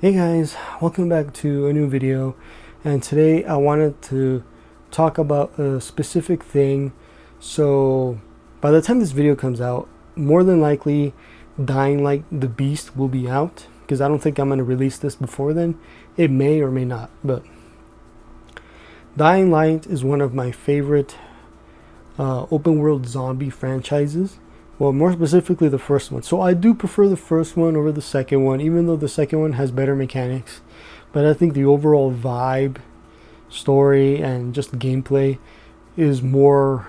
Hey guys, welcome back to a new video, and today I wanted to talk about a specific thing. So by the time this video comes out, more than likely Dying Light the Beast will be out, because I don't think I'm going to release this before then. It may or may not, but Dying Light is one of my favorite open world zombie franchises. Well, more specifically, the first one. So I do prefer the first one over the second one, even though the second one has better mechanics. But I think the overall vibe, story, and just gameplay is more,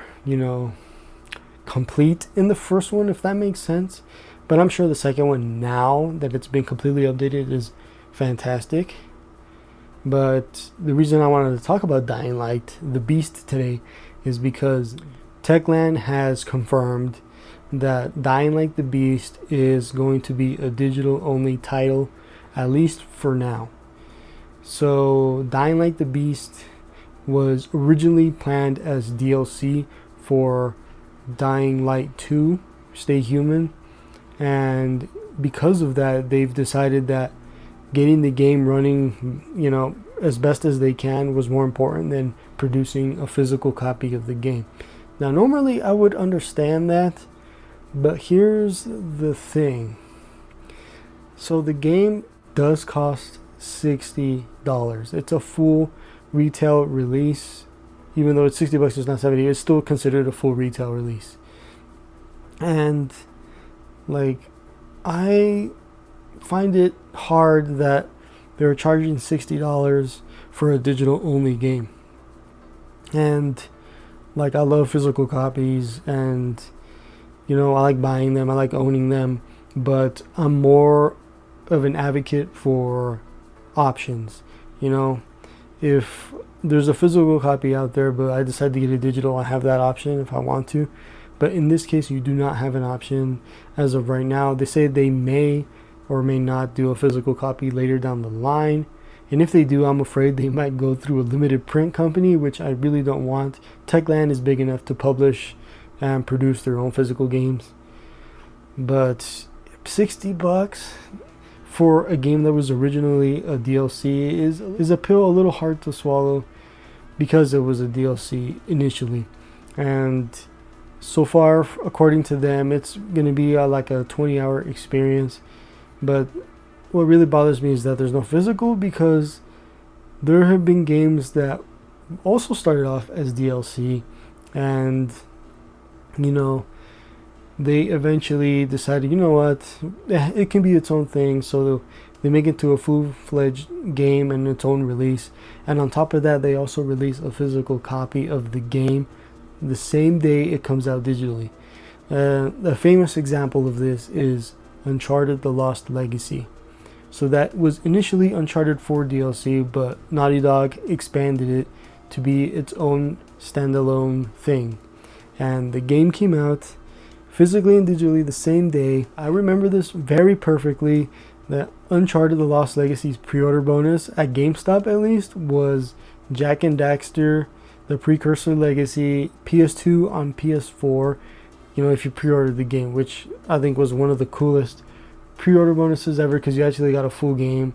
complete in the first one, if that makes sense. But I'm sure the second one, now that it's been completely updated, is fantastic. But the reason I wanted to talk about Dying Light, the Beast, today is because Techland has confirmed that Dying Light the Beast is going to be a digital only title, at least for now. So Dying Light the Beast was originally planned as DLC for Dying Light 2 Stay Human, and because of that they've decided that getting the game running, as best as they can was more important than producing a physical copy of the game. Now normally I would understand that, but here's the thing. So the game does cost $60. It's a full retail release. Even though it's $60, it's not 70. It's still considered a full retail release. And I find it hard that they're charging $60 for a digital only game. And I love physical copies, and I like buying them, I like owning them, but I'm more of an advocate for options. If there's a physical copy out there, but I decide to get a digital, I have that option if I want to. But in this case, you do not have an option as of right now. They say they may or may not do a physical copy later down the line. And if they do, I'm afraid they might go through a limited print company, which I really don't want. Techland is big enough to publish and produce their own physical games. But $60 for a game that was originally a DLC is a pill a little hard to swallow, because it was a DLC initially. And so far, according to them, it's going to be like a 20-hour experience. But what really bothers me is that there's no physical, because there have been games that also started off as DLC, and they eventually decided, what, it can be its own thing, so they make it to a full-fledged game and its own release. And on top of that, they also release a physical copy of the game the same day it comes out digitally. A famous example of this is Uncharted: The Lost Legacy. So that was initially Uncharted 4 DLC, but Naughty Dog expanded it to be its own standalone thing. And the game came out physically and digitally the same day. I remember this very perfectly, that Uncharted: The Lost Legacy's pre-order bonus at GameStop, at least, was Jak and Daxter, the Precursor Legacy, PS2 on PS4, if you pre-ordered the game, which I think was one of the coolest pre-order bonuses ever, because you actually got a full game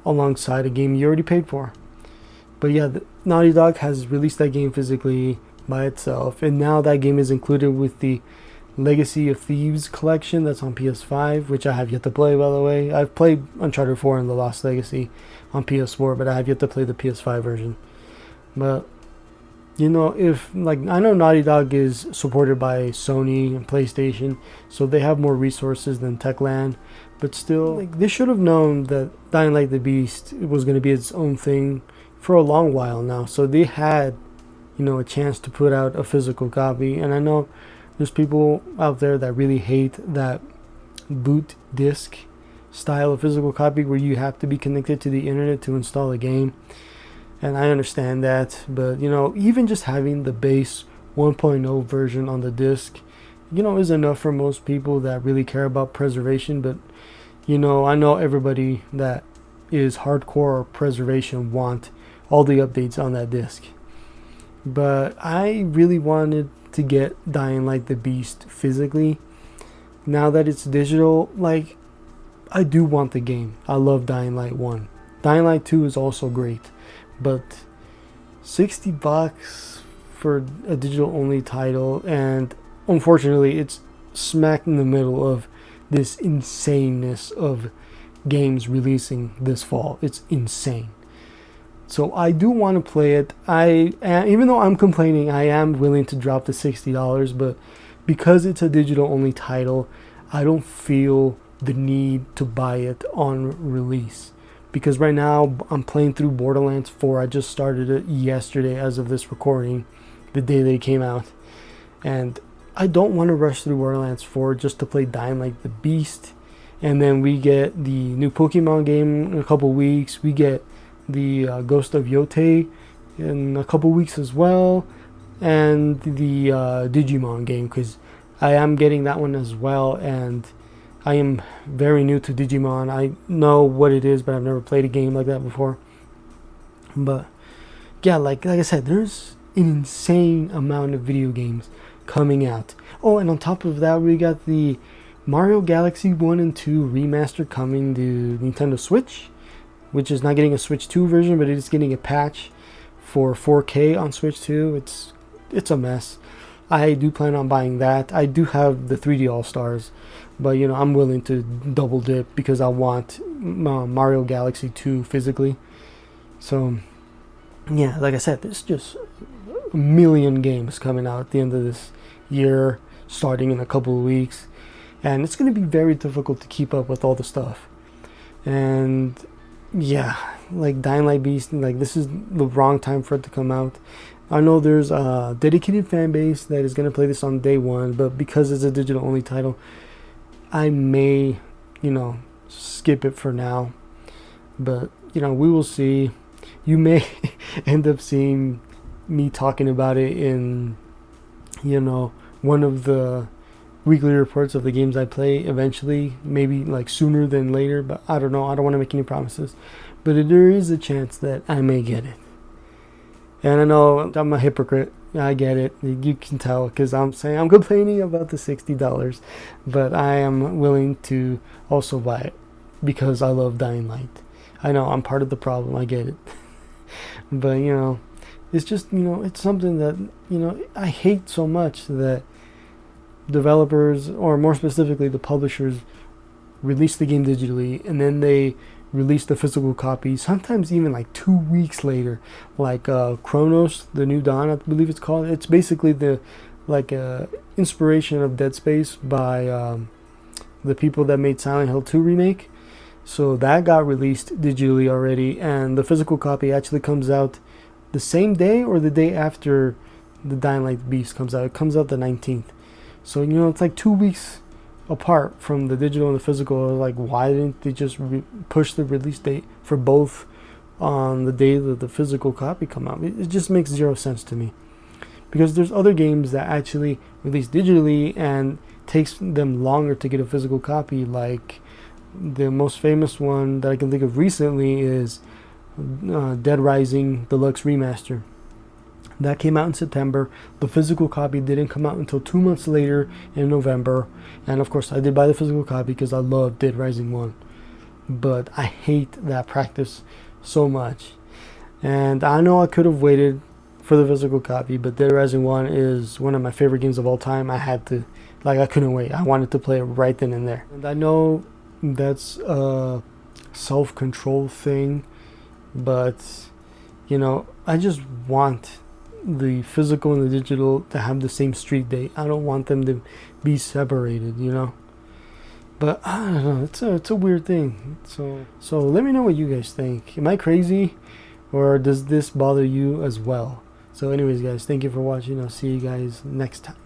alongside a game you already paid for. But yeah, Naughty Dog has released that game physically by itself, and now that game is included with the Legacy of Thieves collection that's on PS5, which I have yet to play, by the way. I've played Uncharted 4 and The Lost Legacy on PS4, but I have yet to play the PS5 version. But if I know Naughty Dog is supported by Sony and PlayStation, so they have more resources than Techland, but still, they should have known that Dying Light the Beast was going to be its own thing for a long while now. So they had a chance to put out a physical copy. And I know there's people out there that really hate that boot disc style of physical copy, where you have to be connected to the internet to install a game. And I understand that, but even just having the base 1.0 version on the disc, is enough for most people that really care about preservation. But I know everybody that is hardcore preservation want all the updates on that disc. But I really wanted to get Dying Light the Beast physically. Now that it's digital, I do want the game. I love Dying Light 1. Dying Light 2 is also great, but $60 for a digital only title, and unfortunately it's smack in the middle of this insaneness of games releasing this fall. It's insane. So I do want to play it. Even though I'm complaining, I am willing to drop the $60, but because it's a digital only title, I don't feel the need to buy it on release. Because right now I'm playing through Borderlands 4. I just started it yesterday as of this recording, the day they came out. And I don't want to rush through Borderlands 4 just to play Dying Light the Beast. And then we get the new Pokemon game in a couple weeks. We get the Ghost of Yotei in a couple weeks as well. And the Digimon game, because I am getting that one as well. And I am very new to Digimon. I know what it is, but I've never played a game like that before. But yeah, like I said, there's an insane amount of video games coming out. Oh, and on top of that, we got the Mario Galaxy 1 and 2 remaster coming to Nintendo Switch, which is not getting a Switch 2 version, but it is getting a patch for 4K on Switch 2. It's a mess. I do plan on buying that. I do have the 3D All-Stars, but you know, I'm willing to double dip because I want Mario Galaxy 2 physically. So yeah, like I said, there's just a million games coming out at the end of this year, starting in a couple of weeks, and it's going to be very difficult to keep up with all the stuff. And yeah, like Dying Light Beast, like this is the wrong time for it to come out. I know there's a dedicated fan base that is going to play this on day one, but because it's a digital only title, I may, you know, skip it for now. But, you know, we will see. You may end up seeing me talking about it in, you know, one of the weekly reports of the games I play eventually, maybe like sooner than later, but I don't know. I don't want to make any promises. But there is a chance that I may get it. And I know I'm a hypocrite. I get it. You can tell because I'm saying I'm complaining about the $60, but I am willing to also buy it because I love Dying Light. I know I'm part of the problem. I get it. But, you know, it's just, you know, it's something that, you know, I hate so much that developers, or more specifically the publishers, release the game digitally and then they release the physical copy sometimes even like 2 weeks later, like Chronos the New Dawn, I believe it's called. It's basically the like inspiration of Dead Space by the people that made Silent Hill 2 remake. So that got released digitally already, and the physical copy actually comes out the same day or the day after the Dying Light Beast comes out. It comes out the 19th. So, you know, it's like 2 weeks apart from the digital and the physical. Like, why didn't they just push the release date for both on the day that the physical copy come out? It just makes zero sense to me, because there's other games that actually release digitally and takes them longer to get a physical copy. Like the most famous one that I can think of recently is Dead Rising Deluxe Remaster. That came out in September. The physical copy didn't come out until 2 months later in November. And of course I did buy the physical copy because I love Dead Rising 1. But I hate that practice so much. And I know I could have waited for the physical copy, but Dead Rising 1 is one of my favorite games of all time. I had to, like, I couldn't wait. I wanted to play it right then and there. And I know that's a self-control thing, but, you know, I just want the physical and the digital to have the same street date. I don't want them to be separated, you know. But I don't know, it's a weird thing. So let me know what you guys think. Am I crazy, or does this bother you as well? So anyways, guys, thank you for watching. I'll see you guys next time.